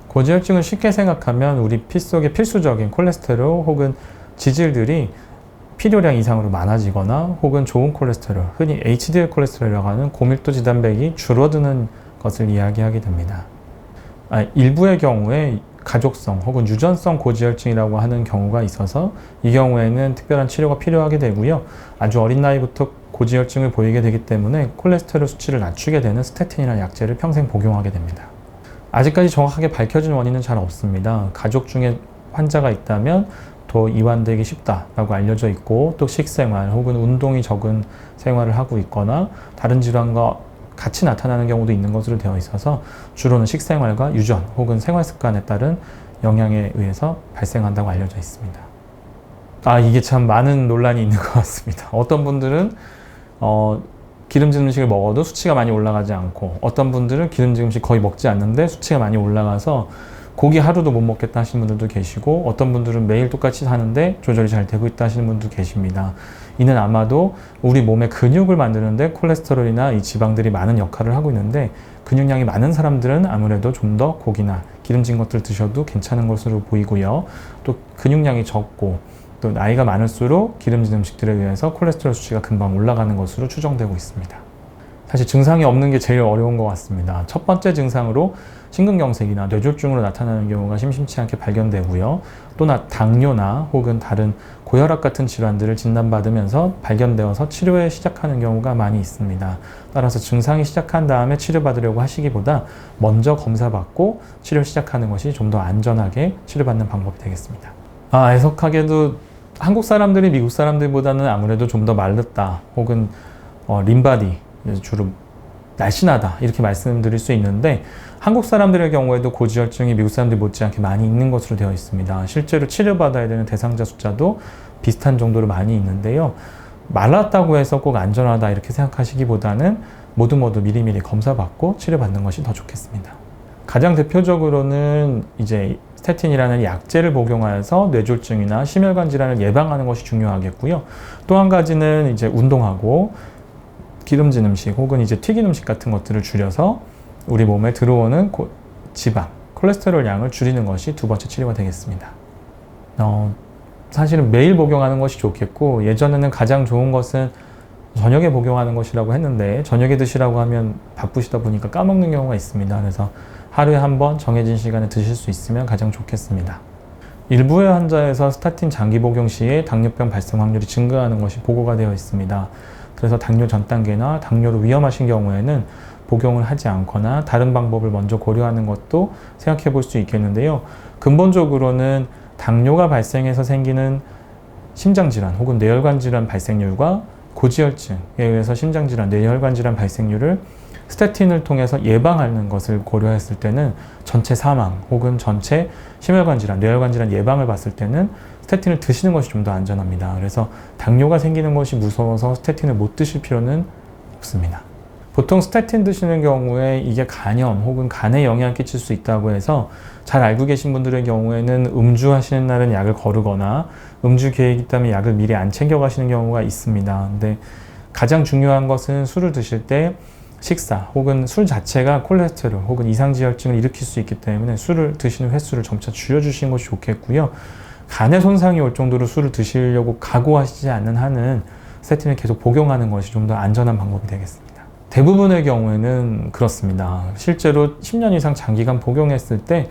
고지혈증을 쉽게 생각하면 우리 피 속의 필수적인 콜레스테롤 혹은 지질들이 필요량 이상으로 많아지거나 혹은 좋은 콜레스테롤, 흔히 HDL 콜레스테롤이라고 하는 고밀도 지단백이 줄어드는 것을 이야기하게 됩니다. 일부의 경우에 가족성 혹은 유전성 고지혈증이라고 하는 경우가 있어서 이 경우에는 특별한 치료가 필요하게 되고요. 아주 어린 나이부터 고지혈증을 보이게 되기 때문에 콜레스테롤 수치를 낮추게 되는 스태틴이라는 약제를 평생 복용하게 됩니다. 아직까지 정확하게 밝혀진 원인은 잘 없습니다. 가족 중에 환자가 있다면 더 이완되기 쉽다라고 알려져 있고, 또 식생활 혹은 운동이 적은 생활을 하고 있거나 다른 질환과 같이 나타나는 경우도 있는 것으로 되어 있어서 주로는 식생활과 유전 혹은 생활 습관에 따른 영향에 의해서 발생한다고 알려져 있습니다. 이게 참 많은 논란이 있는 것 같습니다. 어떤 분들은 기름진 음식을 먹어도 수치가 많이 올라가지 않고, 어떤 분들은 기름진 음식 거의 먹지 않는데 수치가 많이 올라가서 고기 하루도 못 먹겠다 하시는 분들도 계시고, 어떤 분들은 매일 똑같이 사는데 조절이 잘 되고 있다 하시는 분도 계십니다. 이는 아마도 우리 몸의 근육을 만드는데 콜레스테롤이나 이 지방들이 많은 역할을 하고 있는데, 근육량이 많은 사람들은 아무래도 좀 더 고기나 기름진 것들 드셔도 괜찮은 것으로 보이고요. 또 근육량이 적고 또 나이가 많을수록 기름진 음식들에 의해서 콜레스테롤 수치가 금방 올라가는 것으로 추정되고 있습니다. 사실 증상이 없는 게 제일 어려운 것 같습니다. 첫 번째 증상으로 심근경색이나 뇌졸중으로 나타나는 경우가 심심치 않게 발견되고요. 또 당뇨나 혹은 다른 고혈압 같은 질환들을 진단받으면서 발견되어서 치료에 시작하는 경우가 많이 있습니다. 따라서 증상이 시작한 다음에 치료받으려고 하시기보다 먼저 검사받고 치료 시작하는 것이 좀 더 안전하게 치료받는 방법이 되겠습니다. 애석하게도 한국 사람들이 미국 사람들보다는 아무래도 좀 더 마르다 혹은 림바디, 주로 날씬하다 이렇게 말씀드릴 수 있는데, 한국 사람들의 경우에도 고지혈증이 미국 사람들 못지않게 많이 있는 것으로 되어 있습니다. 실제로 치료받아야 되는 대상자 숫자도 비슷한 정도로 많이 있는데요. 말랐다고 해서 꼭 안전하다 이렇게 생각하시기보다는 모두 미리미리 검사받고 치료받는 것이 더 좋겠습니다. 가장 대표적으로는 이제 스태틴이라는 약제를 복용하여서 뇌졸중이나 심혈관 질환을 예방하는 것이 중요하겠고요. 또 한 가지는 이제 운동하고 기름진 음식 혹은 이제 튀긴 음식 같은 것들을 줄여서 우리 몸에 들어오는 지방, 콜레스테롤 양을 줄이는 것이 두 번째 치료가 되겠습니다. 사실은 매일 복용하는 것이 좋겠고, 예전에는 가장 좋은 것은 저녁에 복용하는 것이라고 했는데, 저녁에 드시라고 하면 바쁘시다 보니까 까먹는 경우가 있습니다. 그래서 하루에 한 번 정해진 시간에 드실 수 있으면 가장 좋겠습니다. 일부의 환자에서 스타틴 장기 복용 시에 당뇨병 발생 확률이 증가하는 것이 보고가 되어 있습니다. 그래서 당뇨 전 단계나 당뇨로 위험하신 경우에는 복용을 하지 않거나 다른 방법을 먼저 고려하는 것도 생각해 볼 수 있겠는데요. 근본적으로는 당뇨가 발생해서 생기는 심장질환 혹은 뇌혈관 질환 발생률과 고지혈증에 의해서 심장질환, 뇌혈관 질환 발생률을 스태틴을 통해서 예방하는 것을 고려했을 때는 전체 사망 혹은 전체 심혈관 질환, 뇌혈관 질환 예방을 봤을 때는 스태틴을 드시는 것이 좀 더 안전합니다. 그래서 당뇨가 생기는 것이 무서워서 스태틴을 못 드실 필요는 없습니다. 보통 스태틴 드시는 경우에 이게 간염 혹은 간에 영향을 끼칠 수 있다고 해서 잘 알고 계신 분들의 경우에는 음주하시는 날은 약을 거르거나 음주 계획이 있다면 약을 미리 안 챙겨 가시는 경우가 있습니다. 근데 가장 중요한 것은 술을 드실 때 식사 혹은 술 자체가 콜레스테롤 혹은 이상지혈증을 일으킬 수 있기 때문에 술을 드시는 횟수를 점차 줄여주시는 것이 좋겠고요. 간에 손상이 올 정도로 술을 드시려고 각오하시지 않는 한은 스태틴을 계속 복용하는 것이 좀 더 안전한 방법이 되겠습니다. 대부분의 경우에는 그렇습니다. 실제로 10년 이상 장기간 복용했을 때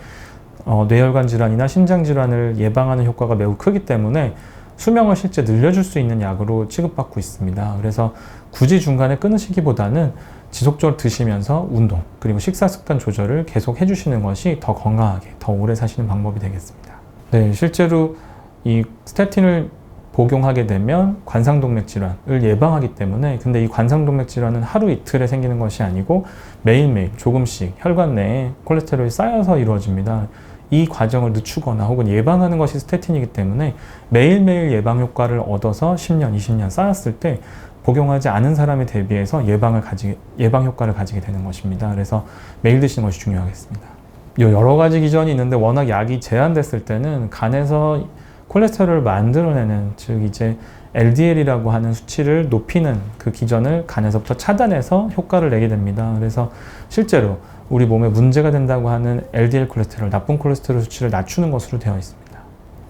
뇌혈관 질환이나 심장 질환을 예방하는 효과가 매우 크기 때문에 수명을 실제 늘려줄 수 있는 약으로 취급받고 있습니다. 그래서 굳이 중간에 끊으시기보다는 지속적으로 드시면서 운동 그리고 식사 습관 조절을 계속 해주시는 것이 더 건강하게 더 오래 사시는 방법이 되겠습니다. 네, 실제로 이 스태틴을 복용하게 되면 관상동맥 질환을 예방하기 때문에, 근데 이 관상동맥 질환은 하루 이틀에 생기는 것이 아니고 매일매일 조금씩 혈관 내에 콜레스테롤이 쌓여서 이루어집니다. 이 과정을 늦추거나 혹은 예방하는 것이 스태틴이기 때문에 매일매일 예방 효과를 얻어서 10년, 20년 쌓았을 때 복용하지 않은 사람에 대비해서 예방 효과를 가지게 되는 것입니다. 그래서 매일 드시는 것이 중요하겠습니다. 여러 가지 기전이 있는데 워낙 약이 제한됐을 때는 간에서 콜레스테롤을 만들어내는, 즉 이제 LDL이라고 하는 수치를 높이는 그 기전을 간에서부터 차단해서 효과를 내게 됩니다. 그래서 실제로 우리 몸에 문제가 된다고 하는 LDL 콜레스테롤, 나쁜 콜레스테롤 수치를 낮추는 것으로 되어 있습니다.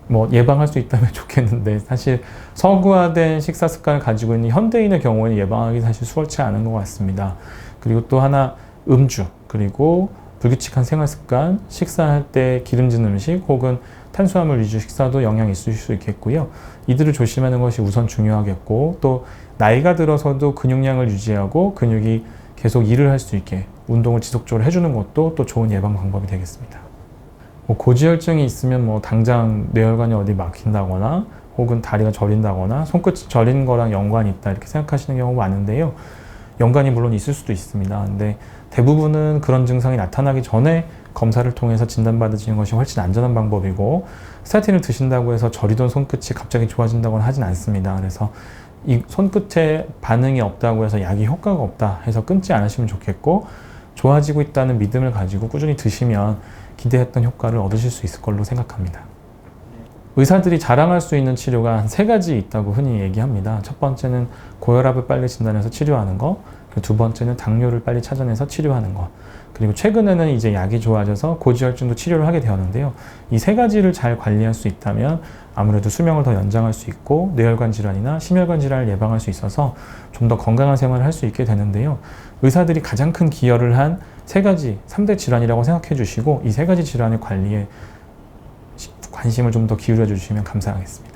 뭐 예방할 수 있다면 좋겠는데 사실 서구화된 식사 습관을 가지고 있는 현대인의 경우에는 예방하기 사실 수월치 않은 것 같습니다. 그리고 또 하나 음주, 그리고 불규칙한 생활 습관, 식사할 때 기름진 음식 혹은 탄수화물 위주 식사도 영향이 있을 수 있겠고요. 이들을 조심하는 것이 우선 중요하겠고, 또 나이가 들어서도 근육량을 유지하고 근육이 계속 일을 할 수 있게 운동을 지속적으로 해주는 것도 또 좋은 예방 방법이 되겠습니다. 뭐 고지혈증이 있으면 뭐 당장 뇌혈관이 어디 막힌다거나 혹은 다리가 저린다거나 손끝이 저린 거랑 연관이 있다 이렇게 생각하시는 경우가 많은데요. 연관이 물론 있을 수도 있습니다. 근데 대부분은 그런 증상이 나타나기 전에 검사를 통해서 진단받으시는 것이 훨씬 안전한 방법이고, 스타틴을 드신다고 해서 저리던 손끝이 갑자기 좋아진다고는 하진 않습니다. 그래서 이 손끝에 반응이 없다고 해서 약이 효과가 없다 해서 끊지 않으시면 좋겠고, 좋아지고 있다는 믿음을 가지고 꾸준히 드시면 기대했던 효과를 얻으실 수 있을 걸로 생각합니다. 의사들이 자랑할 수 있는 치료가 한 3가지 있다고 흔히 얘기합니다. 첫 번째는 고혈압을 빨리 진단해서 치료하는 거, 그리고 두 번째는 당뇨를 빨리 찾아내서 치료하는 거, 그리고 최근에는 이제 약이 좋아져서 고지혈증도 치료를 하게 되었는데요. 이 3가지를 잘 관리할 수 있다면 아무래도 수명을 더 연장할 수 있고 뇌혈관 질환이나 심혈관 질환을 예방할 수 있어서 좀 더 건강한 생활을 할 수 있게 되는데요. 의사들이 가장 큰 기여를 한 3가지, 3대 질환이라고 생각해 주시고 이 3가지 질환의 관리에 관심을 좀 더 기울여 주시면 감사하겠습니다.